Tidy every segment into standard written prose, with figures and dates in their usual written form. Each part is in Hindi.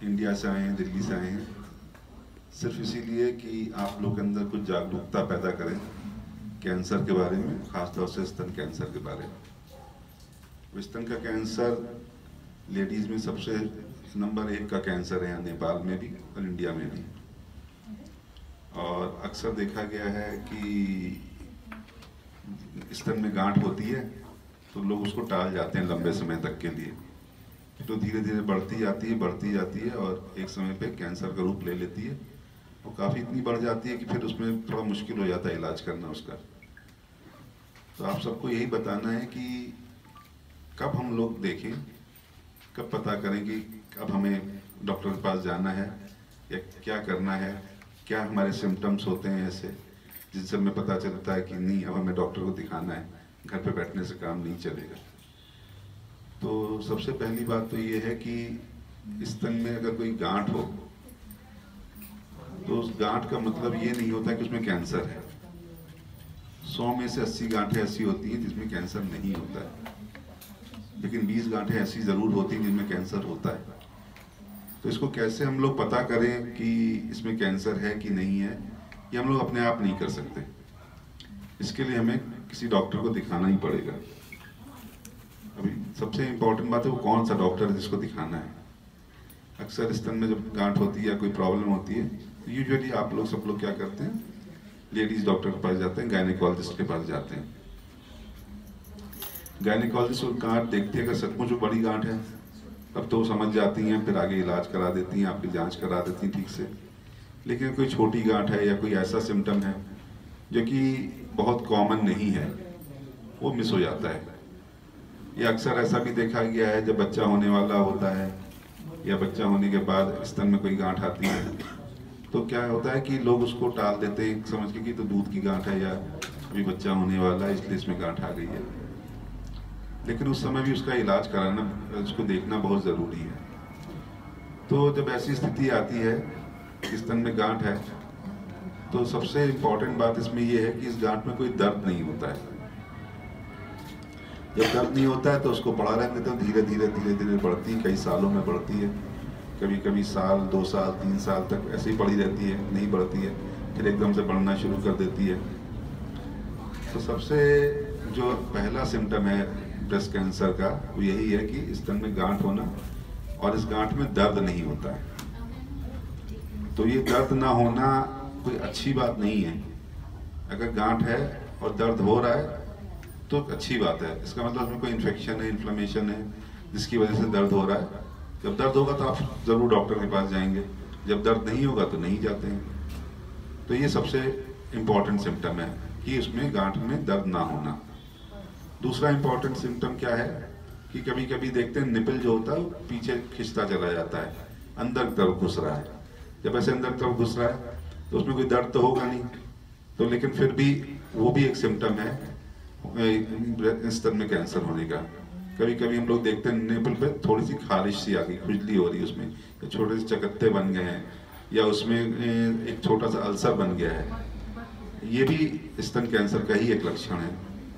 इंडिया से आए हैं, दिल्ली से आए हैं, सिर्फ इसीलिए कि आप लोग के अंदर कुछ जागरूकता पैदा करें कैंसर के बारे में, खासतौर से स्तन कैंसर के बारे में। स्तन का कैंसर लेडीज़ में सबसे नंबर 1 का कैंसर है, यहाँ नेपाल में भी और इंडिया में भी। और अक्सर देखा गया है कि स्तन में गांठ होती है तो लोग उसको टाल जाते हैं लंबे समय तक के लिए, तो धीरे धीरे बढ़ती जाती है और एक समय पे कैंसर का रूप ले लेती है और काफ़ी इतनी बढ़ जाती है कि फिर उसमें थोड़ा मुश्किल हो जाता है इलाज करना उसका। तो आप सबको यही बताना है कि कब हम लोग देखें, कब पता करें कि अब हमें डॉक्टर के पास जाना है या क्या करना है, क्या हमारे सिम्टम्स होते हैं ऐसे जिनसे हमें पता चलता है कि नहीं अब हमें डॉक्टर को दिखाना है, घर पे बैठने से काम नहीं चलेगा। तो सबसे पहली बात तो ये है कि स्तन में अगर कोई गांठ हो तो उस गांठ का मतलब ये नहीं होता कि उसमें कैंसर है। 100 में से 80 गांठें ऐसी होती हैं जिसमें कैंसर नहीं होता है, लेकिन 20 गांठें ऐसी जरूर होती हैं जिनमें कैंसर होता है। तो इसको कैसे हम लोग पता करें कि इसमें कैंसर है कि नहीं है, ये हम लोग अपने आप नहीं कर सकते। इसके लिए हमें किसी डॉक्टर को दिखाना ही पड़ेगा। अभी सबसे इम्पोर्टेंट बात है वो कौन सा डॉक्टर है जिसको दिखाना है। अक्सर स्तन में जब गांठ होती है या कोई प्रॉब्लम होती है तो यूजुअली आप लोग सब लोग क्या करते हैं, लेडीज डॉक्टर के पास जाते हैं, गायनेकोलॉजिस्ट के पास जाते हैं। गायनेकोलॉजिस्ट वो गांठ देखते हैं, अगर सचमुच वो बड़ी गांठ है तब तो समझ जाती हैं, फिर आगे इलाज करा देती हैं, आपकी जांच करा देती हैं ठीक से। लेकिन कोई छोटी गांठ है या कोई ऐसा सिम्टम है जो कि बहुत कॉमन नहीं है, वो मिस हो जाता है। ये अक्सर ऐसा भी देखा गया है जब बच्चा होने वाला होता है या बच्चा होने के बाद स्तन में कोई गांठ आती है तो क्या होता है कि लोग उसको टाल देते हैं समझ के कि तो दूध की गांठ है या अभी बच्चा होने वाला है इसलिए इसमें गांठ आ गई है। लेकिन उस समय भी उसका इलाज कराना, उसको देखना बहुत ज़रूरी है। तो जब ऐसी स्थिति आती है कि स्तन में गांठ है तो सबसे इम्पोर्टेंट बात इसमें यह है कि इस गांठ में कोई दर्द नहीं होता है। जब दर्द नहीं होता है तो उसको बढ़ा रहने देते हैं, धीरे धीरे बढ़ती है, कई सालों में बढ़ती है, कभी कभी साल 2 साल 3 साल तक ऐसे ही पड़ी रहती है, नहीं बढ़ती है, फिर एकदम से बढ़ना शुरू कर देती है। तो सबसे जो पहला सिम्टम है ब्रेस्ट कैंसर का वो यही है कि स्तन में गांठ होना और इस गांठ में दर्द नहीं होता है। तो ये दर्द ना होना कोई अच्छी बात नहीं है। अगर गांठ है और दर्द हो रहा है तो अच्छी बात है, इसका मतलब उसमें कोई इन्फेक्शन है, इन्फ्लेमेशन है जिसकी वजह से दर्द हो रहा है। जब दर्द होगा तो आप ज़रूर डॉक्टर के पास जाएंगे, जब दर्द नहीं होगा तो नहीं जाते हैं। तो ये सबसे इम्पॉर्टेंट सिम्टम है कि उसमें गांठ में दर्द ना होना। दूसरा इम्पॉर्टेंट सिम्टम क्या है कि कभी कभी देखते हैं निपल जो होता है वो पीछे खिंचता चला जाता है, अंदर की तरफ घुस रहा है। जब ऐसे अंदर की तरफ घुस रहा है तो उसमें कोई दर्द तो होगा नहीं, तो लेकिन फिर भी वो भी एक सिम्टम है स्तन में कैंसर होने का। कभी कभी हम लोग देखते हैं निपल पे थोड़ी सी खारिश सी आ गई, खुजली हो रही है उसमें, या छोटे से चकत्ते बन गए हैं या उसमें एक छोटा सा अल्सर बन गया है, ये भी स्तन कैंसर का ही एक लक्षण है।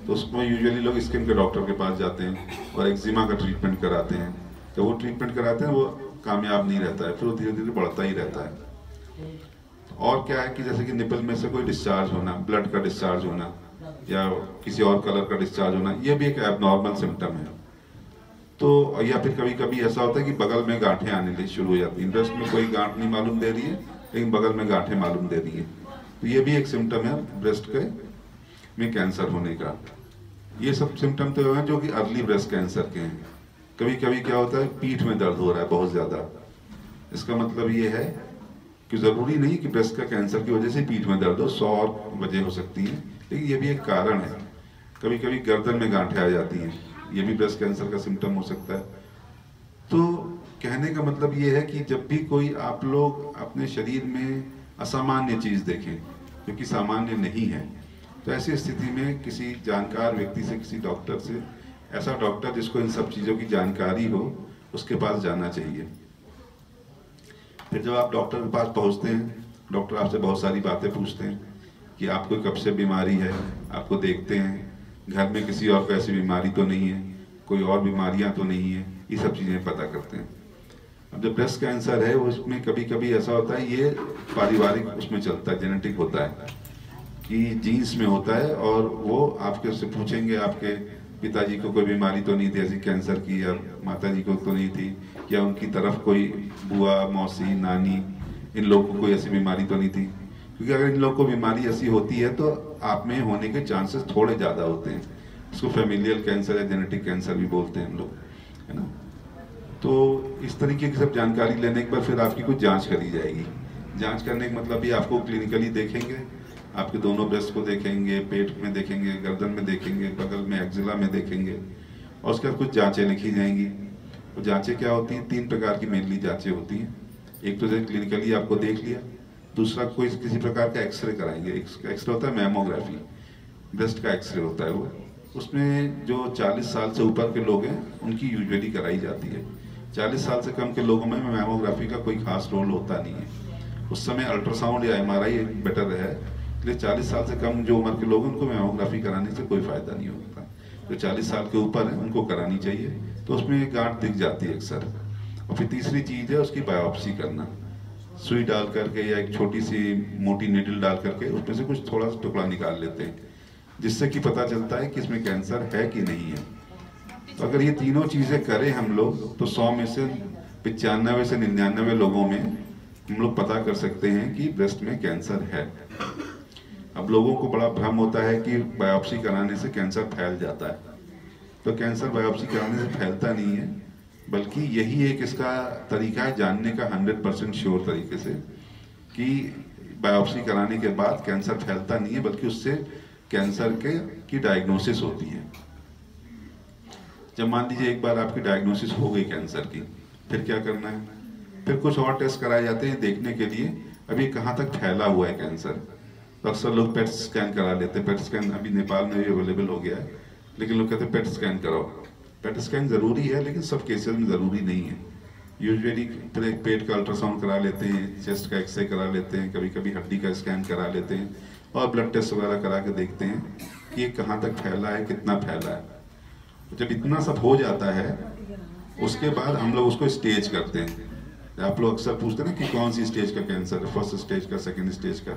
तो उसमें यूजुअली लोग स्किन के डॉक्टर के पास जाते हैं और एक्जिमा का ट्रीटमेंट कराते हैं। तो वो ट्रीटमेंट कराते हैं वो कामयाब नहीं रहता है, फिर वो धीरे धीरे बढ़ता ही रहता है। और क्या है कि जैसे कि निपल में से कोई डिस्चार्ज होना, ब्लड का डिस्चार्ज होना या किसी और कलर का डिस्चार्ज होना, ये भी एक एबनॉर्मल सिम्टम है। तो या फिर कभी कभी ऐसा होता है कि बगल में गांठें आने शुरू हो जाती हैं। ब्रेस्ट में कोई गांठ नहीं मालूम दे रही है लेकिन बगल में गांठें मालूम दे रही है, तो ये भी एक सिम्टम है ब्रेस्ट के में कैंसर होने का। ये सब सिम्टम तो हैं जो कि अर्ली ब्रेस्ट कैंसर के हैं। कभी कभी क्या होता है पीठ में दर्द हो रहा है बहुत ज़्यादा, इसका मतलब ये है कि ज़रूरी नहीं कि ब्रेस्ट का कैंसर की वजह से पीठ में दर्द हो, 100 और वजह हो सकती हैं, लेकिन ये भी एक कारण है। कभी कभी गर्दन में गांठें आ जाती हैं, ये भी ब्रेस्ट कैंसर का सिम्टम हो सकता है। तो कहने का मतलब ये है कि जब भी कोई आप लोग अपने शरीर में असामान्य चीज़ देखें जो कि सामान्य नहीं है, तो ऐसी स्थिति में किसी जानकार व्यक्ति से, किसी डॉक्टर से, ऐसा डॉक्टर जिसको इन सब चीज़ों की जानकारी हो, उसके पास जाना चाहिए। फिर जब आप डॉक्टर के पास पहुंचते हैं, डॉक्टर आपसे बहुत सारी बातें पूछते हैं कि आपको कब से बीमारी है, आपको देखते हैं, घर में किसी और को ऐसी बीमारी तो नहीं है, कोई और बीमारियां तो नहीं है, ये सब चीज़ें पता करते हैं। जो ब्रेस्ट कैंसर है उसमें कभी कभी ऐसा होता है, ये पारिवारिक उसमें चलता है, जेनेटिक होता है कि जीन्स में होता है, और वो आपके से पूछेंगे आपके पिताजी को कोई बीमारी तो नहीं थी ऐसी कैंसर की, या माताजी को तो नहीं थी, या उनकी तरफ कोई बुआ मौसी नानी इन लोगों को कोई ऐसी बीमारी तो नहीं थी, क्योंकि अगर इन लोगों को बीमारी ऐसी होती है तो आप में होने के चांसेस थोड़े ज़्यादा होते हैं। इसको फैमिलियल कैंसर या जेनेटिक कैंसर भी बोलते हैं हम लोग, है ना। तो इस तरीके की सब जानकारी लेने के बाद फिर आपकी कुछ जांच करी जाएगी। जांच करने का मतलब भी आपको क्लिनिकली देखेंगे, आपके दोनों ब्रेस्ट को देखेंगे, पेट में देखेंगे, गर्दन में देखेंगे, बगल में एक्जिला में देखेंगे, और उसके बाद कुछ जांचें लिखी जाएंगी। तो जांचें क्या होती हैं, 3 प्रकार की मेनली जांचें होती हैं। एक तो जैसे क्लिनिकली आपको देख लिया, दूसरा कोई किसी प्रकार का एक्सरे कराएंगे। एक्सरे होता है मैमोग्राफी, ब्रेस्ट का एक्सरे होता है वो, उसमें जो 40 साल से ऊपर के लोग हैं उनकी यूजुअली कराई जाती है। 40 साल से कम के लोगों में मैमोग्राफी का कोई खास रोल होता नहीं है। उस समय अल्ट्रासाउंड या MRI बेटर है, इसलिए 40 साल से कम जो उम्र के लोग हैं उनको मैमोग्राफी कराने से कोई फायदा नहीं होता। जो 40 साल के ऊपर है उनको करानी चाहिए, तो उसमें गांठ दिख जाती है अक्सर। और फिर तीसरी चीज़ है उसकी बायोप्सी करना, सुई डाल करके या एक छोटी सी मोटी नीडल डाल करके उसमें से कुछ थोड़ा सा टुकड़ा निकाल लेते हैं, जिससे कि पता चलता है कि इसमें कैंसर है कि नहीं है। तो अगर ये तीनों चीज़ें करें हम लोग तो 100 में से 95 से 99 लोगों में हम लोग पता कर सकते हैं कि ब्रेस्ट में कैंसर है। अब लोगों को बड़ा भ्रम होता है कि बायोप्सी कराने से कैंसर फैल जाता है, तो कैंसर बायोप्सी कराने से फैलता नहीं है, बल्कि यही एक इसका तरीका है जानने का 100% श्योर तरीके से कि बायोप्सी कराने के बाद कैंसर फैलता नहीं है, बल्कि उससे कैंसर की डायग्नोसिस होती है। जब मान लीजिए एक बार आपकी डायग्नोसिस हो गई कैंसर की, फिर क्या करना है, फिर कुछ और टेस्ट कराए जाते हैं देखने के लिए अभी कहाँ तक फैला हुआ है कैंसर। तो अक्सर लोग पेट स्कैन करा लेते हैं, पेट स्कैन अभी नेपाल में भी अवेलेबल हो गया है, लेकिन लोग कहते हैं पेट स्कैन कराओ। पेट स्कैन जरूरी है लेकिन सब केसेस में जरूरी नहीं है। यूजुअली पेट का अल्ट्रासाउंड करा लेते हैं, चेस्ट का एक्सरे करा लेते हैं, कभी कभी हड्डी का स्कैन करा लेते हैं, और ब्लड टेस्ट वगैरह करा के देखते हैं कि ये कहाँ तक फैला है, कितना फैला है। जब इतना सब हो जाता है उसके बाद हम लोग उसको स्टेज करते हैं। आप लोग अक्सर पूछते हैं ना कि कौन सी स्टेज का कैंसर है, फर्स्ट स्टेज का, सेकेंड स्टेज का।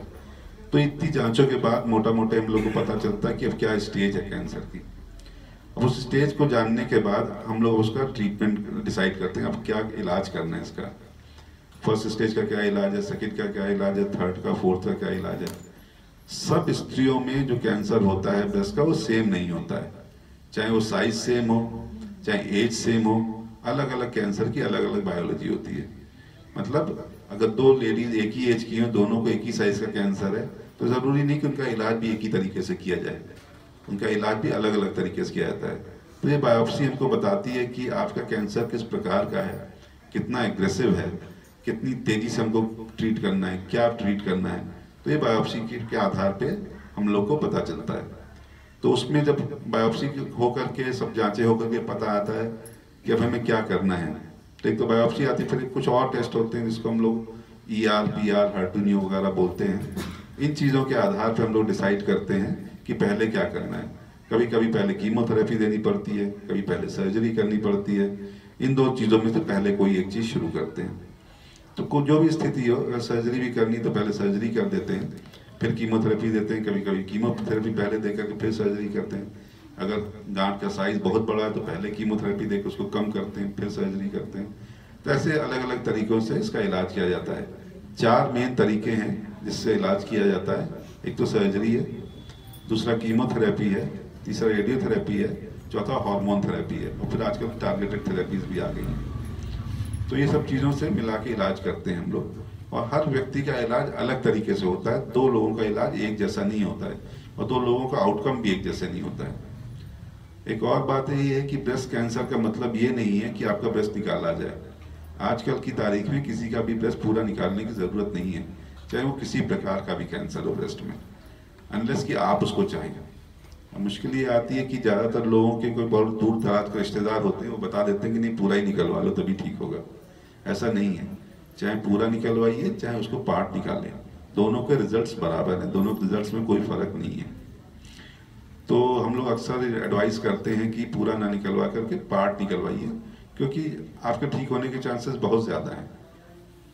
तो इतनी जांचों के बाद मोटा मोटे हम लोग को पता चलता है कि अब क्या स्टेज है कैंसर की। अब उस स्टेज को जानने के बाद हम लोग उसका ट्रीटमेंट डिसाइड करते हैं, अब क्या इलाज करना है इसका। फर्स्ट स्टेज का क्या इलाज है, सेकंड का क्या इलाज है, थर्ड का, फोर्थ का क्या इलाज है। सब स्त्रियों में जो कैंसर होता है ब्रेस्ट का वो सेम नहीं होता है, चाहे वो साइज सेम हो, चाहे एज सेम हो, अलग अलग कैंसर की अलग अलग बायोलॉजी होती है। मतलब अगर 2 लेडीज एक ही एज की हो, दोनों को एक ही साइज का कैंसर है, तो जरूरी नहीं कि उनका इलाज भी एक ही तरीके से किया जाए, उनका इलाज भी अलग अलग तरीके से किया जाता है। तो ये बायोप्सी हमको बताती है कि आपका कैंसर किस प्रकार का है, कितना एग्रेसिव है, कितनी तेजी से हमको ट्रीट करना है, क्या ट्रीट करना है। तो ये बायोप्सी के आधार पे हम लोग को पता चलता है। तो उसमें जब बायोप्सी होकर के सब जांचें होकर के पता आता है कि अब हमें क्या करना है, तो एक तो बायोप्सी आती है, फिर कुछ और टेस्ट होते हैं जिसको हम लोग ER, PR, HER2 वगैरह बोलते हैं। इन चीज़ों के आधार पर हम लोग डिसाइड करते हैं कि पहले क्या करना है। कभी कभी पहले कीमोथेरेपी देनी पड़ती है, कभी पहले सर्जरी करनी पड़ती है। इन 2 चीज़ों में से पहले कोई एक चीज़ शुरू करते हैं। तो जो भी स्थिति हो, अगर सर्जरी भी करनी तो पहले सर्जरी कर देते हैं, फिर कीमोथेरेपी देते हैं, कभी कभी कीमोथेरेपी पहले दे करके फिर सर्जरी करते हैं। अगर गांठ का साइज बहुत बड़ा है तो पहले कीमोथेरेपी देकर उसको कम करते हैं, फिर सर्जरी करते हैं। तो ऐसे अलग अलग तरीकों से इसका इलाज किया जाता है। 4 मेन तरीके हैं जिससे इलाज किया जाता है। एक तो सर्जरी है, दूसरा कीमोथेरेपी है, तीसरा रेडियोथेरेपी है, चौथा हार्मोन थेरेपी है, और फिर आजकल टारगेटेड थेरेपीज भी आ गई हैं। तो ये सब चीज़ों से मिला के इलाज करते हैं हम लोग, और हर व्यक्ति का इलाज अलग तरीके से होता है। 2 लोगों का इलाज एक जैसा नहीं होता है, और 2 लोगों का आउटकम भी एक जैसे नहीं होता है। एक और बात ये है कि ब्रेस्ट कैंसर का मतलब ये नहीं है कि आपका ब्रेस्ट निकाला जाए। आजकल की तारीख में किसी का भी ब्रेस्ट पूरा निकालने की ज़रूरत नहीं है, चाहे वो किसी प्रकार का भी कैंसर हो ब्रेस्ट में, अनलेस कि आप उसको चाहें। मुश्किल ये आती है कि ज़्यादातर लोगों के कोई बहुत दूर दराज के रिश्तेदार होते हैं, वो बता देते हैं कि नहीं पूरा ही निकलवा लो तभी ठीक होगा। ऐसा नहीं है, चाहे पूरा निकलवाइए चाहे उसको पार्ट निकालें, दोनों के रिजल्ट्स बराबर हैं, दोनों के रिजल्ट्स में कोई फ़र्क नहीं है। तो हम लोग अक्सर एडवाइस करते हैं कि पूरा ना निकलवा करके पार्ट निकलवाइए, क्योंकि आपके ठीक होने के चांसेस बहुत ज़्यादा हैं।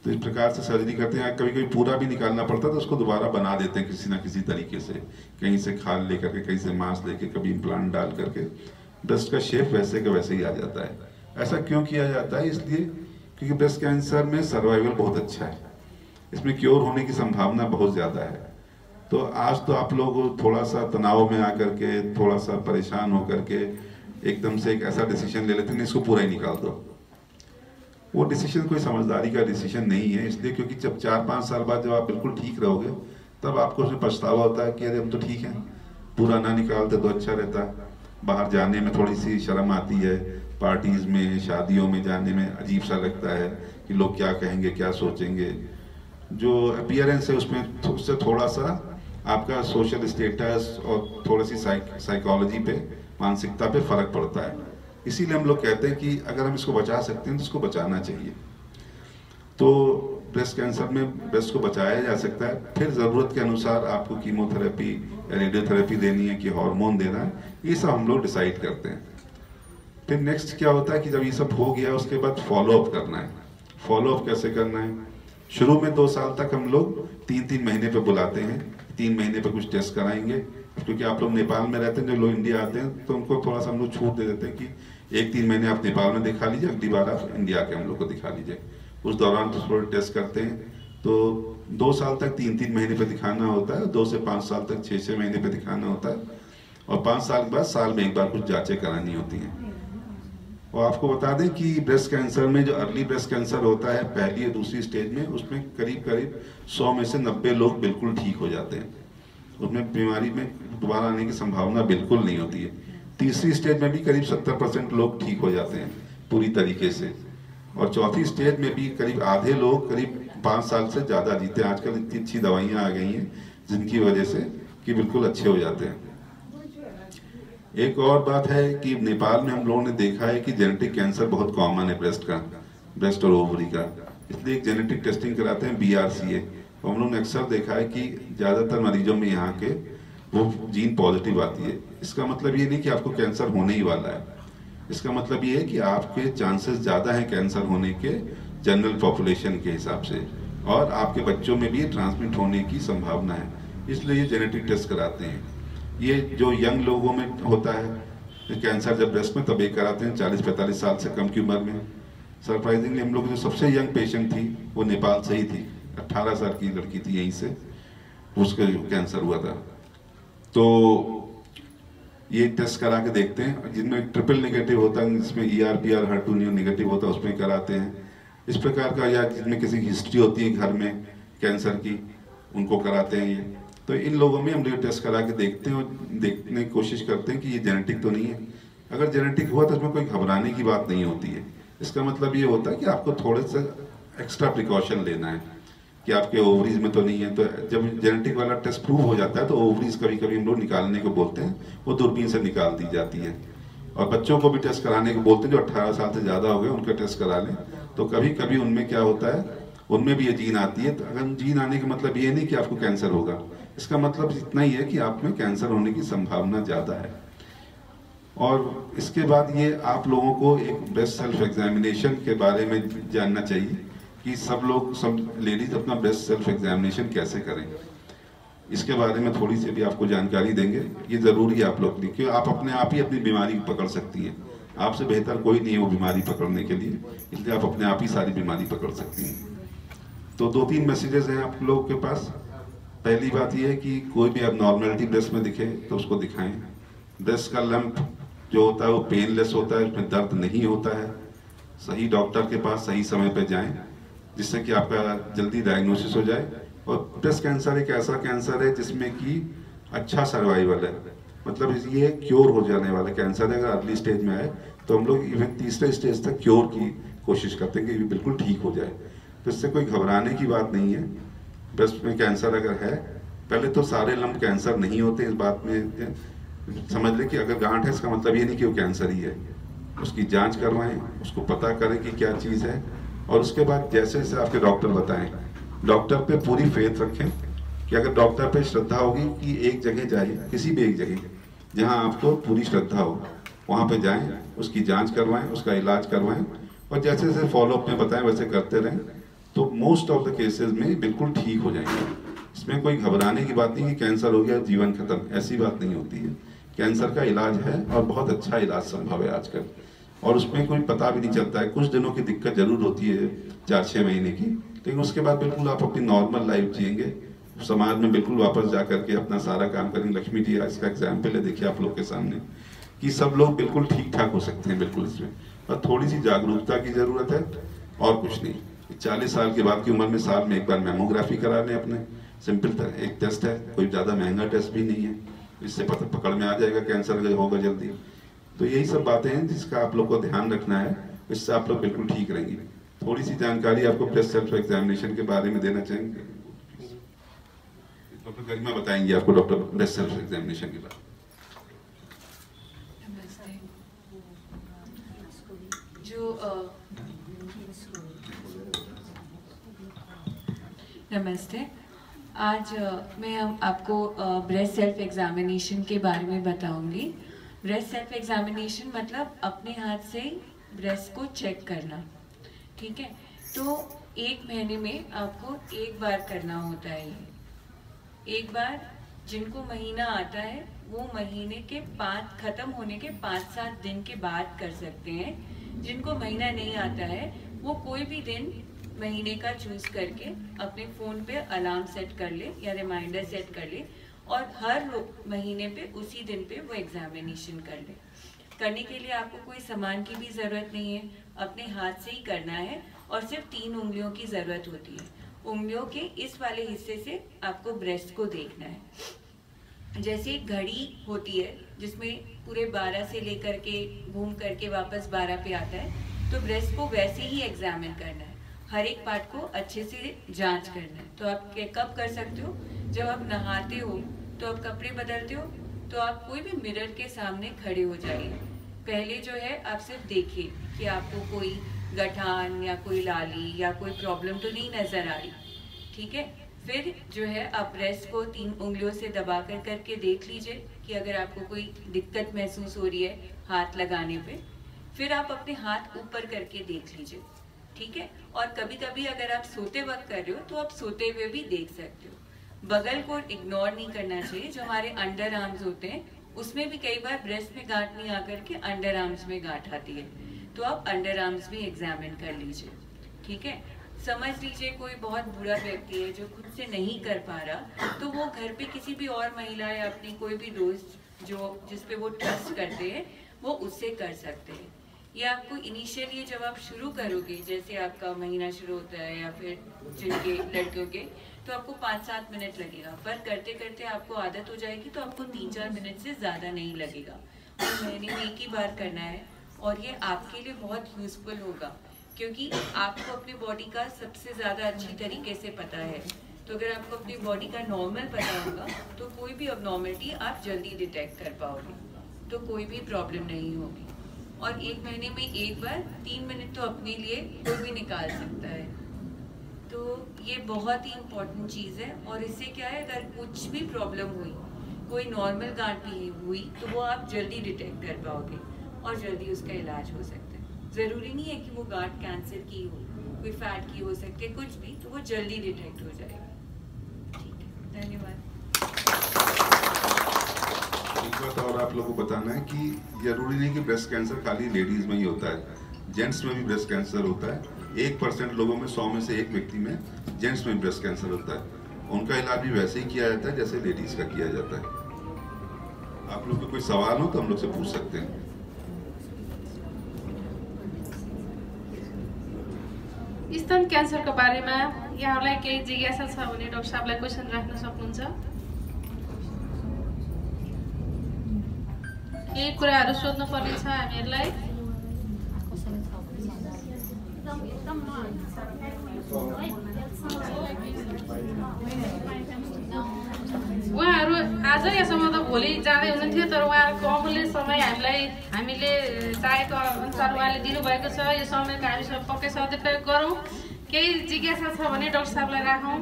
तो इस प्रकार से सर्जरी करते हैं। कभी कभी पूरा भी निकालना पड़ता है तो उसको दोबारा बना देते हैं किसी ना किसी तरीके से, कहीं से खाल लेकर के, कहीं से मांस लेके, कभी इम्प्लांट डाल करके ब्रेस्ट का शेप वैसे का वैसे ही आ जाता है। ऐसा क्यों किया जाता है? इसलिए क्योंकि ब्रेस्ट कैंसर में सर्वाइवल बहुत अच्छा है, इसमें क्योर होने की संभावना बहुत ज़्यादा है। तो आज तो आप लोग थोड़ा सा तनाव में आकर के, थोड़ा सा परेशान होकर के एकदम से एक ऐसा डिसीजन ले लेते हैं इसको पूरा ही निकाल दो। वो डिसीजन कोई समझदारी का डिसीजन नहीं है, इसलिए क्योंकि जब 4-5 साल बाद जब आप बिल्कुल ठीक रहोगे तब आपको उसमें पछतावा होता है कि अरे हम तो ठीक हैं, पूरा ना निकालते तो अच्छा रहता। बाहर जाने में थोड़ी सी शर्म आती है, पार्टीज में, शादियों में जाने में अजीब सा लगता है कि लोग क्या कहेंगे, क्या सोचेंगे। जो अपीयरेंस है उसमें उससे थोड़ा सा आपका सोशल स्टेटस और थोड़ी सी साइकोलॉजी पे, मानसिकता पे फर्क पड़ता है। इसीलिए हम लोग कहते हैं कि अगर हम इसको बचा सकते हैं तो इसको बचाना चाहिए। तो ब्रेस्ट कैंसर में ब्रेस्ट को बचाया जा सकता है। फिर ज़रूरत के अनुसार आपको कीमोथेरेपी या रेडियोथेरेपी देनी है कि हार्मोन देना है, ये सब हम लोग डिसाइड करते हैं। फिर नेक्स्ट क्या होता है कि जब ये सब हो गया उसके बाद फॉलोअप करना है। फॉलोअप कैसे करना है? शुरू में 2 साल तक हम लोग 3-3 महीने पे बुलाते हैं, 3 महीने पे कुछ टेस्ट कराएंगे। क्योंकि आप लोग नेपाल में रहते हैं, जो लोग इंडिया आते हैं तो उनको थोड़ा सा हम लोग छूट दे देते हैं कि 1-3 महीने आप नेपाल में दिखा लीजिए, अगली बार आप इंडिया के हम लोग को दिखा लीजिए। उस दौरान तो थोड़े टेस्ट करते हैं। तो 2 साल तक 3-3 महीने पे दिखाना होता है, 2 से 5 साल तक 6-6 महीने पे दिखाना होता है, और 5 साल के बाद साल में एक बार कुछ जांचें करानी होती हैं। और आपको बता दें कि ब्रेस्ट कैंसर में जो अर्ली ब्रेस्ट कैंसर होता है पहली या दूसरी स्टेज में, उसमें करीब करीब 100 में से 90 लोग बिल्कुल ठीक हो जाते हैं। उसमें बीमारी में दोबारा आने की संभावना बिल्कुल नहीं होती है। तीसरी स्टेज में भी करीब 70% लोग ठीक हो जाते हैं पूरी तरीके से, और चौथी स्टेज में भी करीब आधे लोग करीब 5 साल से ज़्यादा जीते हैं। आजकल इतनी अच्छी दवाइयाँ आ गई हैं जिनकी वजह से कि बिल्कुल अच्छे हो जाते हैं। एक और बात है कि नेपाल में हम लोगों ने देखा है कि जेनेटिक कैंसर बहुत कॉमन है ब्रेस्ट का, ब्रेस्ट और ओवरी का, इसलिए एक जेनेटिक टेस्टिंग कराते हैं BRCA। हम लोगों ने अक्सर देखा है कि ज़्यादातर मरीजों में यहाँ के वो जीन पॉजिटिव आती है। इसका मतलब ये नहीं कि आपको कैंसर होने ही वाला है, इसका मतलब ये है कि आपके चांसेस ज़्यादा हैं कैंसर होने के जनरल पॉपुलेशन के हिसाब से, और आपके बच्चों में भी ट्रांसमिट होने की संभावना है, इसलिए ये जेनेटिक टेस्ट कराते हैं। ये जो यंग लोगों में होता है कैंसर जब ब्रेस्ट में, तब ये कराते हैं 40-45 साल से कम की उम्र में। सरप्राइजिंगली हम लोग जो सबसे यंग पेशेंट थी वो नेपाल से ही थी, 18 साल की लड़की थी, यहीं से उसका कैंसर हुआ था। तो ये टेस्ट करा के देखते हैं, जिनमें ट्रिपल नेगेटिव होता है, जिसमें ER/PR HER2 नेगेटिव होता है उसमें कराते हैं इस प्रकार का, या जिनमें किसी की हिस्ट्री होती है घर में कैंसर की, उनको कराते हैं ये। तो इन लोगों में हम लोग टेस्ट करा के देखते हैं और देखने की कोशिश करते हैं कि ये जेनेटिक तो नहीं है। अगर जेनेटिक हुआ तो इसमें कोई घबराने की बात नहीं होती है। इसका मतलब ये होता है कि आपको थोड़े से एक्स्ट्रा प्रिकॉशन लेना है कि आपके ओवरीज में तो नहीं है। तो जब जेनेटिक वाला टेस्ट प्रूव हो जाता है तो ओवरीज कभी कभी हम लोग निकालने को बोलते हैं, वो दूरबीन से निकाल दी जाती है। और बच्चों को भी टेस्ट कराने को बोलते हैं, जो 18 साल से ज़्यादा हो गए उनका टेस्ट करा लें। तो कभी कभी उनमें क्या होता है, उनमें भी ये जीन आती है। तो अगर जीन आने का मतलब ये नहीं कि आपको कैंसर होगा, इसका मतलब इतना ही है कि आप में कैंसर होने की संभावना ज़्यादा है। और इसके बाद ये आप लोगों को एक ब्रेस्ट सेल्फ एग्जामिनेशन के बारे में जानना चाहिए कि सब लेडीज अपना ब्रेस्ट सेल्फ एग्जामिनेशन कैसे करें। इसके बारे में थोड़ी सी भी आपको जानकारी देंगे, ये ज़रूरी है आप लोग के लिए, क्योंकि आप अपने आप ही अपनी बीमारी पकड़ सकती हैं। आपसे बेहतर कोई नहीं है वो बीमारी पकड़ने के लिए, इसलिए आप अपने आप ही सारी बीमारी पकड़ सकती हैं। तो 2-3 मैसेजेस हैं आप लोगों के पास। पहली बात यह है कि कोई भी एबनॉर्मलिटी ब्रेस्ट में दिखे तो उसको दिखाएं। ब्रेस्ट का लंप जो होता है वो पेनलेस होता है, उसमें दर्द नहीं होता है। सही डॉक्टर के पास सही समय पर जाएं, जिससे कि आपका जल्दी डायग्नोसिस हो जाए। और ब्रेस्ट कैंसर एक ऐसा कैंसर है जिसमें कि अच्छा सर्वाइवल है, मतलब ये क्योर हो जाने वाला कैंसर है। अगर अर्ली स्टेज में आए तो हम लोग इवन तीसरे स्टेज तक क्योर की कोशिश करते हैं कि ये बिल्कुल ठीक हो जाए। तो इससे कोई घबराने की बात नहीं है। ब्रेस्ट में कैंसर अगर है, पहले तो सारे लंप कैंसर नहीं होते, इस बात में समझ लें कि अगर गांठ है इसका मतलब ये नहीं कि वो कैंसर ही है। उसकी जांच करवाएं, उसको पता करें कि क्या चीज़ है, और उसके बाद जैसे जैसे आपके डॉक्टर बताएं, डॉक्टर पे पूरी फेथ रखें कि अगर डॉक्टर पे श्रद्धा होगी कि एक जगह जाइए, किसी भी एक जगह जहां आपको पूरी श्रद्धा हो, वहाँ पे जाएं, उसकी जांच करवाएं, उसका इलाज करवाएं और जैसे जैसे फॉलोअप में बताएं वैसे करते रहें, तो मोस्ट ऑफ द केसेस में बिल्कुल ठीक हो जाएंगे। इसमें कोई घबराने की बात नहीं कि कैंसर हो गया जीवन खत्म, ऐसी बात नहीं होती है। कैंसर का इलाज है और बहुत अच्छा इलाज संभव है आजकल, और उसमें कोई पता भी नहीं चलता है। कुछ दिनों की दिक्कत जरूर होती है, 4-6 महीने की, लेकिन उसके बाद बिल्कुल आप अपनी नॉर्मल लाइफ जिएंगे, समाज में बिल्कुल वापस जा करके अपना सारा काम करेंगे। लक्ष्मी जी इसका एग्जाम्पल है, देखिए आप लोग के सामने कि सब लोग बिल्कुल ठीक ठाक हो सकते हैं बिल्कुल इसमें, और थोड़ी सी जागरूकता की जरूरत है और कुछ नहीं। 40 साल के बाद की उम्र में साल में एक बार मेमोग्राफी करा लें अपने, सिंपल एक टेस्ट है, कोई ज़्यादा महंगा टेस्ट भी नहीं है, इससे पकड़ में आ जाएगा कैंसर होगा जल्दी। तो यही सब बातें हैं जिसका आप लोग को ध्यान रखना है, इससे आप लोग बिल्कुल ठीक रहेंगे। थोड़ी सी जानकारी आपको ब्रेस्ट सेल्फ एग्जामिनेशन के बारे में देना चाहेंगे, डॉक्टर गरिमा बताएंगे आपको डॉक्टर ब्रेस्ट सेल्फ एग्जामिनेशन के बारे में। नमस्ते। आज मैं आपको ब्रेस्ट सेल्फ एग्जामिनेशन के बारे में बताऊंगी। ब्रेस्ट सेल्फ एग्जामिनेशन मतलब अपने हाथ से ब्रेस्ट को चेक करना, ठीक है। तो 1 महीने में आपको एक बार करना होता है ये। एक बार जिनको महीना आता है वो महीने के 5 खत्म होने के 5-7 दिन के बाद कर सकते हैं। जिनको महीना नहीं आता है वो कोई भी दिन महीने का चूज करके अपने फ़ोन पे अलार्म सेट कर ले या रिमाइंडर सेट कर ले और हर महीने पे उसी दिन पे वो एग्जामिनेशन कर ले। करने के लिए आपको कोई सामान की भी ज़रूरत नहीं है, अपने हाथ से ही करना है और सिर्फ 3 उंगलियों की ज़रूरत होती है। उंगलियों के इस वाले हिस्से से आपको ब्रेस्ट को देखना है। जैसे घड़ी होती है जिसमें पूरे 12 से लेकर के घूम करके वापस 12 पे आता है, तो ब्रेस्ट को वैसे ही एग्जामिन करना है, हर एक पार्ट को अच्छे से जांच करना है। तो आप कब कर सकते हो? जब आप नहाते हो तो आप कपड़े बदलते हो तो आप कोई भी मिरर के सामने खड़े हो जाइए। पहले जो है आप सिर्फ देखिए कि आपको कोई गठान या कोई लाली या कोई प्रॉब्लम तो नहीं नजर आ रही, ठीक है। फिर जो है आप ब्रेस्ट को 3 उंगलियों से दबा कर करके देख लीजिए कि अगर आपको कोई दिक्कत महसूस हो रही है हाथ लगाने पे, फिर आप अपने हाथ ऊपर करके देख लीजिए, ठीक है। और कभी कभी अगर आप सोते वक्त कर रहे हो तो आप सोते हुए भी देख सकते हो। बगल को इग्नोर नहीं करना चाहिए। जो हमारे अंडर आर्म्स होते हैं उसमें भी कई बार ब्रेस्ट में गांठ नहीं आकर के अंडर आर्म्स में गांठ आती है, तो आप अंडर आर्म्स भी एग्जामिन कर लीजिए, ठीक है। समझ लीजिए कोई बहुत बुरा व्यक्ति है जो खुद से नहीं कर पा रहा, तो वो घर पे किसी भी और महिला या अपनी कोई भी दोस्त जो जिसपे वो ट्रस्ट करते हैं वो उससे कर सकते हैं। ये आपको इनिशियली जब आप शुरू करोगे, जैसे आपका महीना शुरू होता है या फिर जिनके लड़कियों के, तो आपको 5-7 मिनट लगेगा, पर करते करते आपको आदत हो जाएगी तो आपको 3-4 मिनट से ज़्यादा नहीं लगेगा। और महीने में एक ही बार करना है और ये आपके लिए बहुत यूजफुल होगा क्योंकि आपको अपनी बॉडी का सबसे ज़्यादा अच्छी तरीके से पता है। तो अगर आपको अपनी बॉडी का नॉर्मल पता होगा तो कोई भी अबनॉर्मलिटी आप जल्दी डिटेक्ट कर पाओगे, तो कोई भी प्रॉब्लम नहीं होगी। और 1 महीने में एक बार 3 मिनट तो अपने लिए कोई भी निकाल सकता है। तो ये बहुत ही इम्पोर्टेंट चीज़ है। और इससे क्या है, अगर कुछ भी प्रॉब्लम हुई, कोई नॉर्मल गांठ भी हुई, तो वो आप जल्दी डिटेक्ट कर पाओगे और जल्दी उसका इलाज हो सकता है। ज़रूरी नहीं है कि वो गांठ कैंसर की हो, कोई फैट की हो सकती है, कुछ भी, तो वो जल्दी डिटेक्ट हो जाएगा। ठीक है, धन्यवाद। एक बात और आप लोगों को बताना है कि जरूरी नहीं कि ब्रेस्ट कैंसर खाली लेडीज में ही होता है, जेंट्स में भी ब्रेस्ट कैंसर होता है। 1% लोगों में, 100 में से एक व्यक्ति में जेंट्स में ब्रेस्ट कैंसर होता है। उनका इलाज भी वैसे ही किया जाता है जैसे लेडीज का किया जाता है। आप लोग को कोई सवाल हो तो हम लोग से पूछ सकते हैं। स्तन क्यान्सरको बारेमा यहाँलाई केही जिज्ञासा छ भने डाक्टर साहबलाई क्वेसन राख्न सक्नुहुन्छ। केही कुराहरू सोध्नु पर्ने छ हामीहरूलाई। उहाँहरू आज यहाँसम्म त भोलि जाँदै हुनुहुन्थ्यो, तर उहाँहरूको अमूल्य समय हामीले चाहेको अनुसार उहाँले दिनुभएको छ। यो समयको हामी पक्कै सदुपयोग गरौँ। केही जिज्ञासा छ भने डाक्टर साहबलाई राखौँ।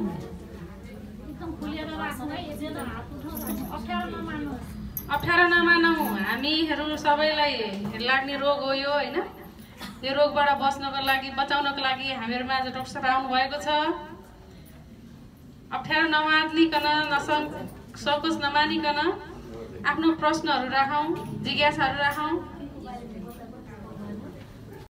अप्ठ्यारो नमानौँ, हामीहरू सबैलाई लाग्ने रोग हो यो होइन। यो रोगबाट बच्नको लागि बचाउनको लागि हामीहरूमा आज डाक्टर साहब आउनुभएको छ। अप्ठ्यारो नमानिकन सङ्कोच नमानिकन आफ्नो प्रश्नहरू राखौँ, जिज्ञासाहरू राखौँ।